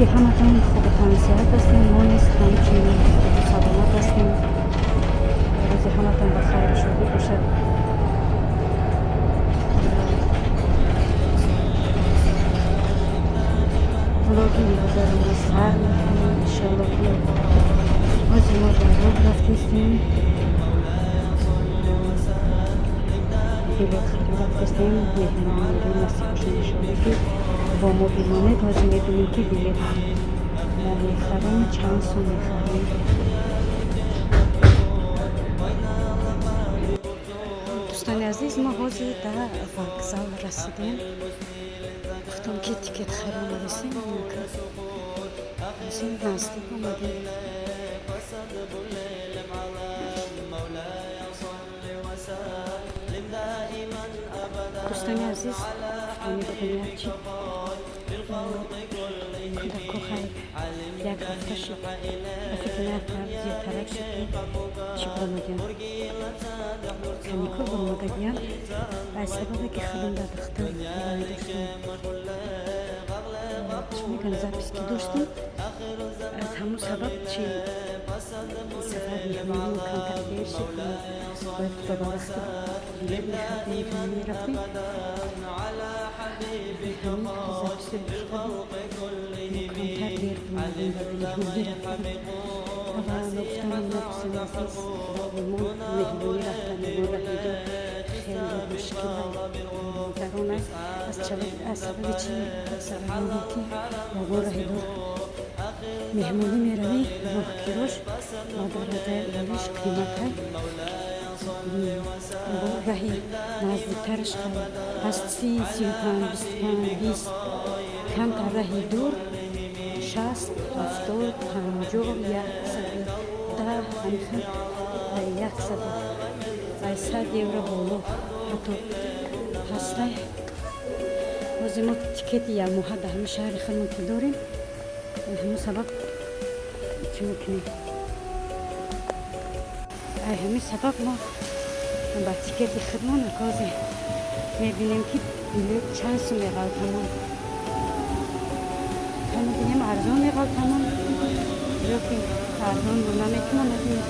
که همتون خوب تنسیحت هستیم. ما نیز همچنین سلامت هستیم. روز همتون بخیر شده باشد. ولوگی امروزه رو ما سر میکنیم. انشالله که روز ما در راه رفتیم، بلیط خرید رفتیم. مهمان میریم نصیب باشیم انشالله که با ما بمانید. روز میبینیم که بلیط ما میخریم چند سو میخریم. دوستان عزیز، ما حوزی در وокزال رسیدیم. گفتم که تیکت خرید رسیم نزدیک اومدیم. دوستان عزیز، فهمید بگوید چی کودکو خیر یک هفته شد و فکر نفر زیادترک شد که چی برامدیم کنیکو برامده بیان از سببه که خیلیم در دختر بیرانی داشتیم. چی میگن زبیز که داشتیم از همون سبب چی سفر میهمانی کمتر دیر شد و باید دوباره بلیط میخردیم میهمانی رفتیم. همین زبیز داشتیم کمتر دیر بودیم و میهمانی رفتیم. و نگفتم نفسم عزیز و ما مهمانی رفتن ما رهیدو خیلی مشکل درونه از سبب چی سبب که ما رهیدو مهمانی میروی راه کروش و در روش قیمت های با راهی نزدیکترش هست 30 35 25 20 کمتر راهی دور 60 70 50 100 یورو بالا حتی هسته. روزی ما تیکت یک ماه در همه شهر خودمون که داریم. همون سبب چی میکنیم همین سبب ما با تیکت خودمون نکازی میبینیم که بلیط چند سو میقال تمام میبینیم ارزان میقال تمام یا که ارزان رو نمیتونم نبینیم.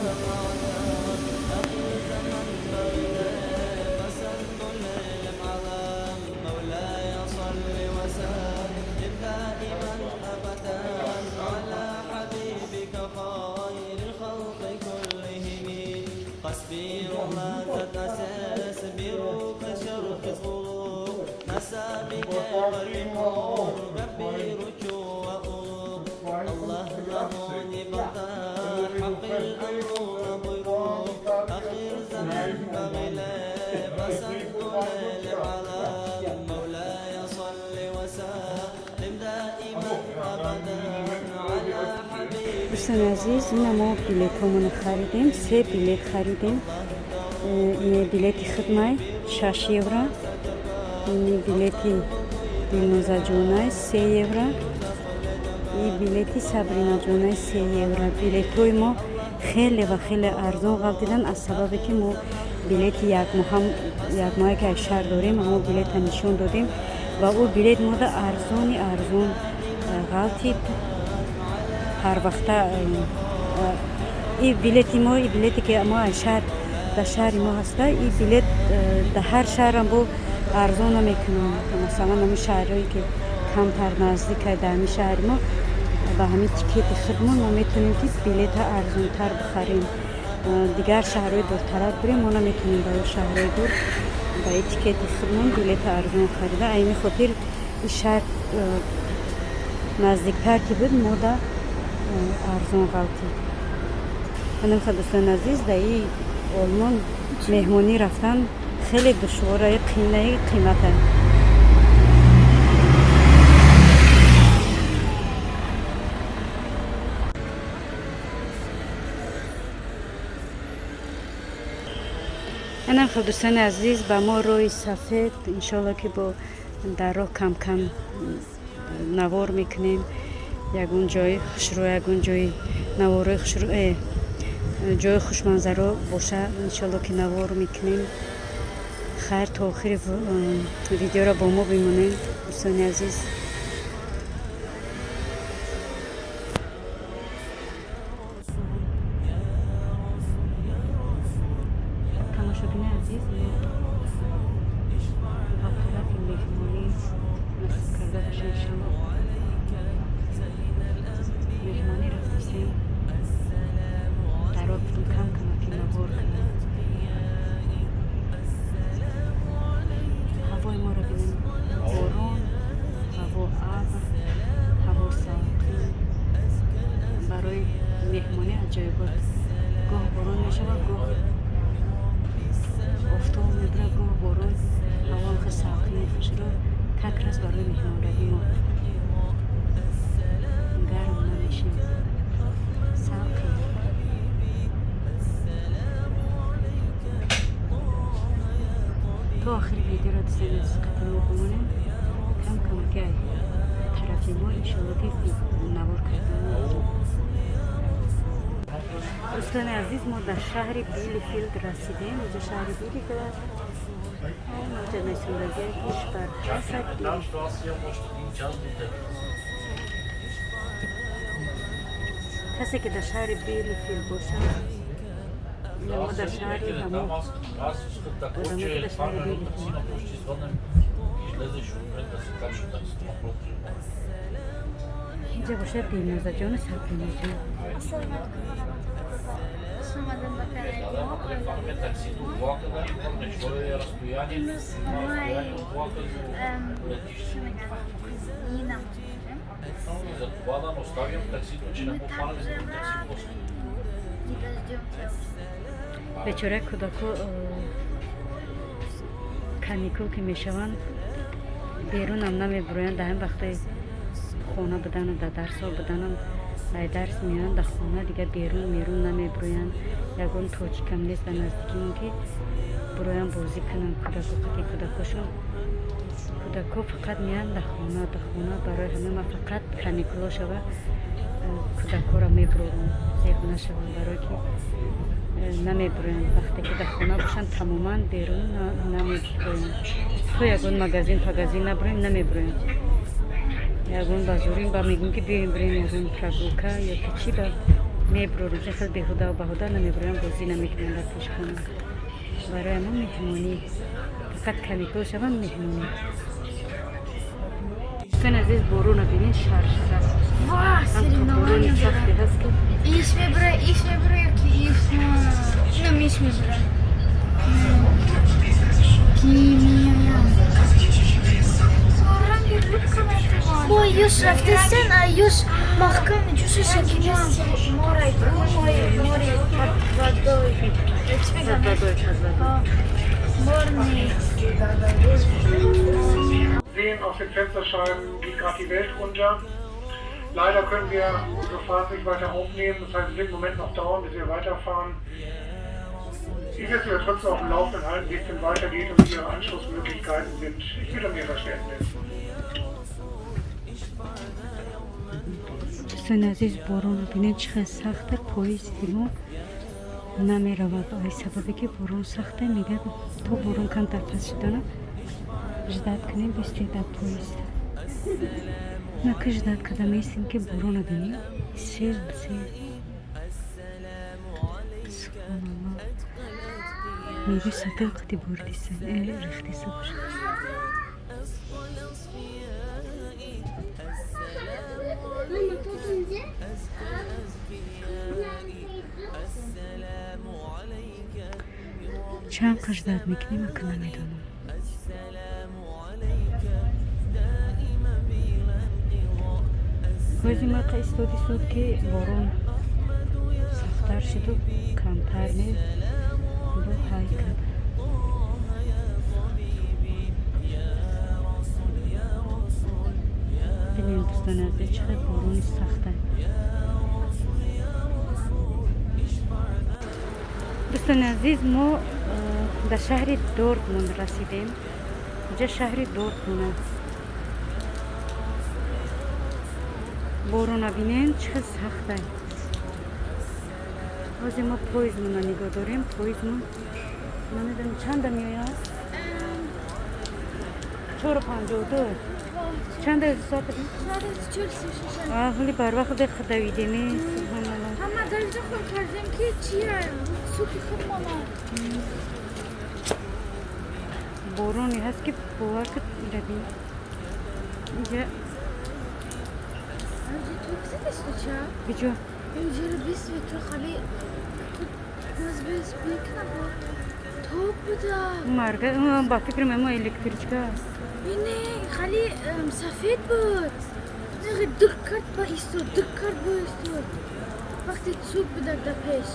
دوستان عزیز، این ما بلیط همون خریدیم. 3 بلیط خریدیم. این بلیط خدمه 6 یورو، این بلیط دلنوزا جونای 3 یورو، این بلیط سابرینا جونای 3 یورو. بلیط های ما خیلی و خیلی ارزان قبضیدن از سببی که ما بلیط یک ماه که شهر داریم اما بلیط نشون دادیم و او بلیط ما در ارزان غلطید. هر وقت این بلیطی که ما شهر در شهر ما هسته، این بلیط در هر شهر هم با ارزان نمیکنم. مثلا همین شهرهایی که کمتر نزدیک در همین شهر ما با همین تیکت خودمون ما میتونیم که بلیط ارزان تر بخریم. دیگر شهرهای دورتر بریم ما نمیتونیم برای شهرهای دور با این تیکت خودمون بلیط ارزان خریده. این خاطر این شهر نزدیکتر که بود ما در ارزان غلطی. من دوستان عزیز، در این آلمان مهمانی رفتن خیلی دشواره، قیمته. اینم خب دوستان عزیز با ما روی سفید انشالله که با در راه کم کم نوار میکنیم. یگون جای خوشرو، یگون جای نوار خوشرو، جای خوشمنظره باشه انشالله که نوار میکنیم. خیر تا آخر ویدیو را با ما بمونید دوستان عزیز. عزیز با طرف مهمانی نصب کرده باشن شما مهمانی رفتیم در آبتون کم کمکی نبار کنیم هوای ما رو بینیم باران هوا ابر هوا ساقی برای مهمانی عجایب بود گاه باران میشه و گاه آفتاب میبره گاه باران هوا خیلی ساقی میشه رو تک رس برای مهمان روی ما گرم نمیشیم ساقی تا آخر ویدیو را دیدن از قطعه بمانیم کم کم که طرفی ما انشاءالله که نوار کردن دوستان عزیز ما در شهر بیلیفیلد رسیدیم اینجا شهر بیلیفیلد اینجا نشوندگی گوش بر حسد کسی که در شهر بیلیفیلد باشه ما در شهری همون آدمی که در شهر بیلیفیلد اینجا باشه بیمزه جان سبیمه جان بیچاره کودکو کانیکول که میشوند بیرون هم نمیبرویند در این وقت خانه بدن و در درس ها بدن در درس میان در خانه دیگه بیرون میرون نمیبرویند یکون توچی کم نیست در نزدیکی اون که برویند بازی کنن کودکاشون کودکا فقط میان در خانه برای همه ما فقط کانیکولا شوه کودکا را میبرون زیغ نشوند برای که نمیبرویند وقتی که در خانه باشن تماما بیرون نمیبرویند تو یکون مگزین نبرویند نمیبرویند یکون بازوریم با میگون که بیایم بریم یکون پرابوکا یا که چی با میبروریم خیلی بیهوده و بهوده نمیبرویند بازی نمیکنند در پیش خانه برای ما مهمانی فقط کانیکول شوند مهمانی دوستان عزیز بارون رو بینید شرشر است هم تو بارون سختی هست که ایش میبره یکی ایش نمیش میبره با یوش رفته سن یوش محکم جوش شکیده مورای Sehen auf den Fensterscheiben geht gerade die Welt unter. Leider können wir unsere Fahrt nicht weiter aufnehmen. Das heißt, es wird im Moment noch dauern, bis wir weiterfahren. Ich werde Sie trotzdem auf dem Laufenden halten, wie es denn weitergeht und wie Ihre Anschlussmöglichkeiten sind. Ich bitte um Ihr Verständnis. دوستان عزیز بارون بینید چقدر سخته پاییز ما نمیرود آی سببی که بارون سخته میگه تو بارون کم در پس شدن جدت کنیم بیستید در پاییز نه که جدت کده میستیم که بارون بینیم سیز بسیز سبحان الله میگه سطح قدی بردی سن ریختی سبش چند قش داد میکنیم اکنه نمیدونم بازی ما استود که بارون سختر شد و کمتر می دو های کرد ببینید دوستان عزیز چقدر بارون سخته دوستان عزیز ما در شهر دورتموند رسیدیم اینجا شهر دورتموند بارون بینین چقدر سخته بازی ما پاییزمون رو نگاه داریم پاییزمون نمیدونم چند میآید 4.52 چند ساعت ولی بر وقت خود دویدیمی سبحان الله همه در اینجا خود کردیم که چیه سوکی خوب ماما بارونی هست که بوارکت لبی اینجا تو بزنست چه؟ بجا اینجا بیست و تو خالی باز بیس بیکنه با توپ بوده مرگه با فکر ما الکتریکا اینه خالی سفید بود نه دک کرد با ایستو دک کرد با ایستو وقتی توپ بوده در پیش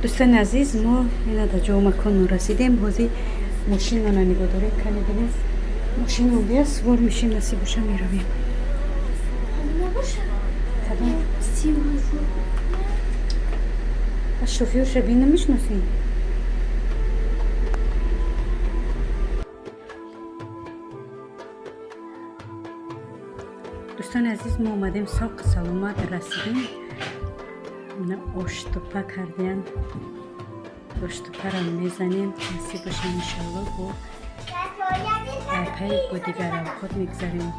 دوستان عزیز ما اینا در جا مکان رسیدیم بازی ماشین رو نگاه داریم کنی بینیم ماشین رو بیا سوار میشیم نصیب باشه میرویم کدام از شوفیور شبیه نمیشناسیم دوستان عزیز ما اومدیم ساق سلامت رسیدیم اینا آشتوپه کردیم آشتوپه را میزنیم نصیب باشه انشالله با پی با دیگر اوقات میگذاریم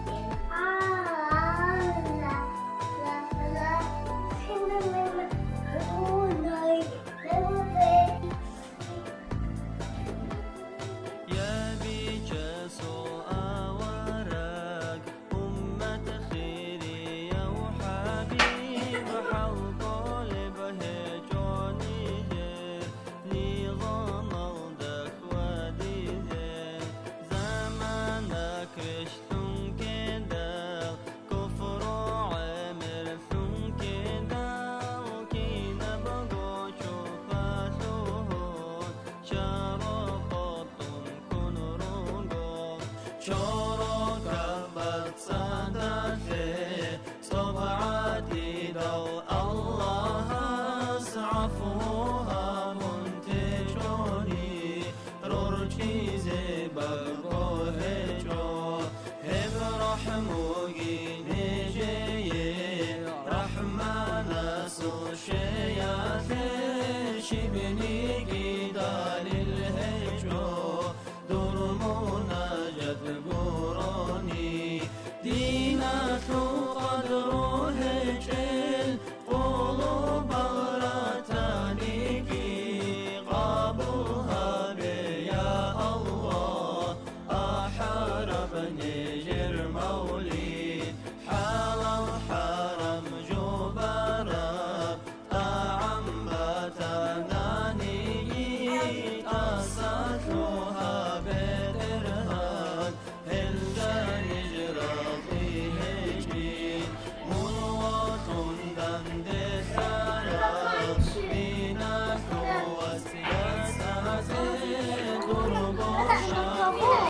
شبني